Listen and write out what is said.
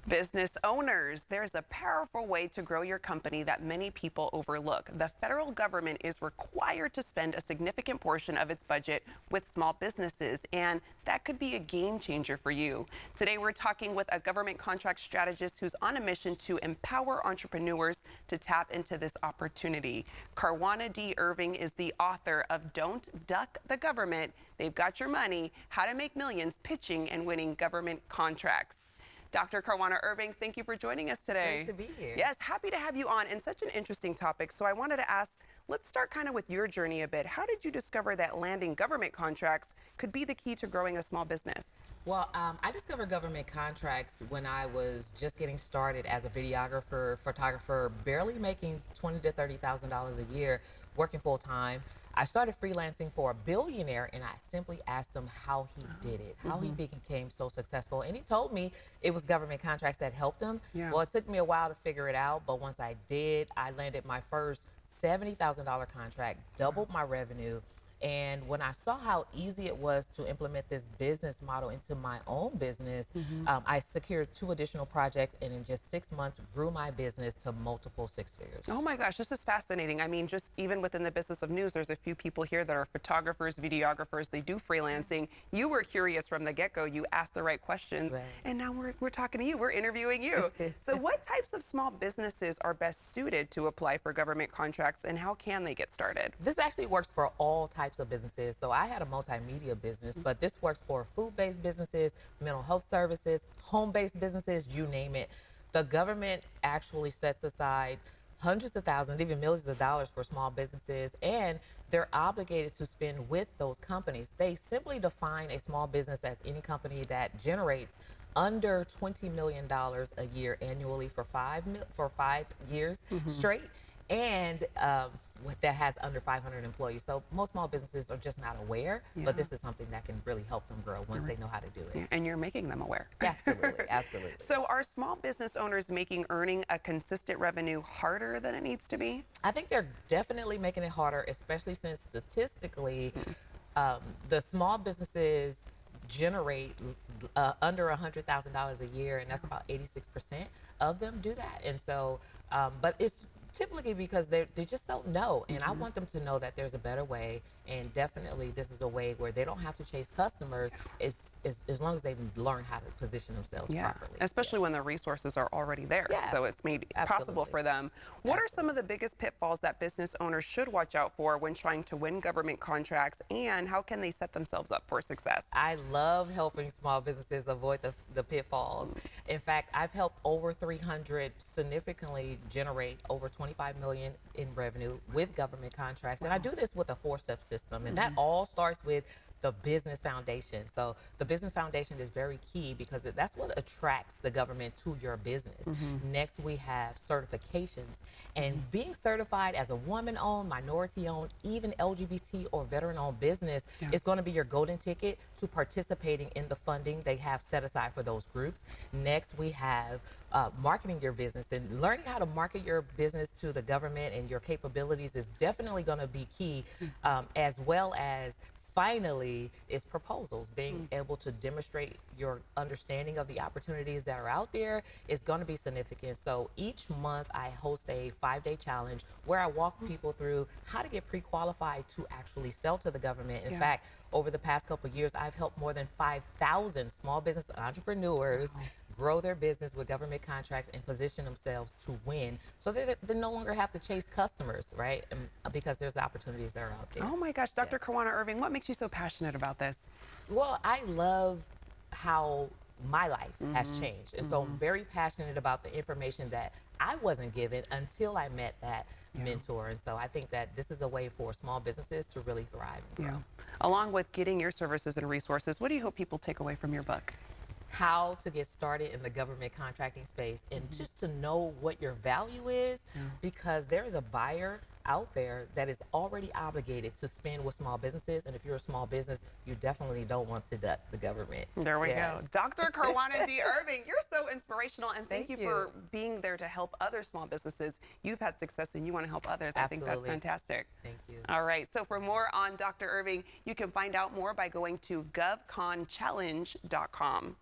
Business owners, there's a powerful way to grow your company that many people overlook. The federal government is required to spend a significant portion of its budget with small businesses, and that could be a game changer for you. Today, we're talking with a government contract strategist who's on a mission to empower entrepreneurs to tap into this opportunity. Karwana D. Irving is the author of Don't Duck the Government. They've got your money, how to make millions pitching and winning government contracts. Dr. Karwana Irving, thank you for joining us today. Great to be here. Yes, happy to have you on, and such an interesting topic. So I wanted to ask, let's start kind of with your journey a bit. How did you discover that landing government contracts could be the key to growing a small business? Well, I discovered government contracts when I was just getting started as a videographer, photographer, barely making $20,000 to $30,000 a year, working full time. I started freelancing for a billionaire, and I simply asked him how he did it, how he became so successful. And he told me it was government contracts that helped him. Yeah. Well, it took me a while to figure it out, but once I did, I landed my first $70,000 contract, doubled my revenue. And when I saw how easy it was to implement this business model into my own business, I secured 2 additional projects, and in just 6 months grew my business to multiple 6 figures. Oh my gosh, this is fascinating. I mean, just even within the business of news, there's a few people here that are photographers, videographers, they do freelancing. You were curious from the get-go, you asked the right questions, Right. and now we're talking to you, we're interviewing you. So what types of small businesses are best suited to apply for government contracts, and how can they get started? This actually works for all types of businesses. So I had a multimedia business, but this works for food-based businesses, mental health services, home-based businesses, you name it. The government actually sets aside hundreds of thousands, even millions of dollars for small businesses, and they're obligated to spend with those companies. They simply define a small business as any company that generates under $20 million a year annually for 5 years straight, and that has under 500 employees. So most small businesses are just not aware, but this is something that can really help them grow once they know how to do it. And you're making them aware. Absolutely, absolutely. So are small business owners making earning a consistent revenue harder than it needs to be? I think they're definitely making it harder, especially since statistically, the small businesses generate under $100,000 a year, and that's about 86% of them do that. And so, but it's typically because they just don't know, and I want them to know that there's a better way, and definitely this is a way where they don't have to chase customers as long as they learn how to position themselves properly. Especially when the resources are already there, Yeah, so it's made possible absolutely. for them. What are some of the biggest pitfalls that business owners should watch out for when trying to win government contracts, and how can they set themselves up for success? I love helping small businesses avoid the pitfalls. In fact, I've helped over 300 significantly generate over 25 million in revenue with government contracts. And I do this with a 4-step system. And that all starts with the business foundation. So the business foundation is very key because that's what attracts the government to your business. Next, we have certifications. And being certified as a woman-owned, minority-owned, even LGBT or veteran-owned business is going to be your golden ticket to participating in the funding they have set aside for those groups. Next, we have marketing your business, and learning how to market your business to the government and your capabilities is definitely going to be key, as well as finally is proposals. Being able to demonstrate your understanding of the opportunities that are out there is going to be significant. So each month I host a 5-day challenge where I walk people through how to get pre-qualified to actually sell to the government. In fact, over the past couple of years, I've helped more than 5,000 small business entrepreneurs grow their business with government contracts and position themselves to win, so they no longer have to chase customers, right? Because there's opportunities that are out there. Oh my gosh, Dr. Karwana Irving, what makes you so passionate about this? Well, I love how my life has changed. And so I'm very passionate about the information that I wasn't given until I met that mentor. And so I think that this is a way for small businesses to really thrive and grow. Along with getting your services and resources, what do you hope people take away from your book? How to get started in the government contracting space, and just to know what your value is, because there is a buyer out there that is already obligated to spend with small businesses. And if you're a small business, you definitely don't want to duck the government. There we go. Dr. Karwana D. Irving, you're so inspirational, and thank you for being there to help other small businesses. You've had success and you want to help others. I think that's fantastic. Thank you. All right. So for more on Dr. Irving, you can find out more by going to govconchallenge.com.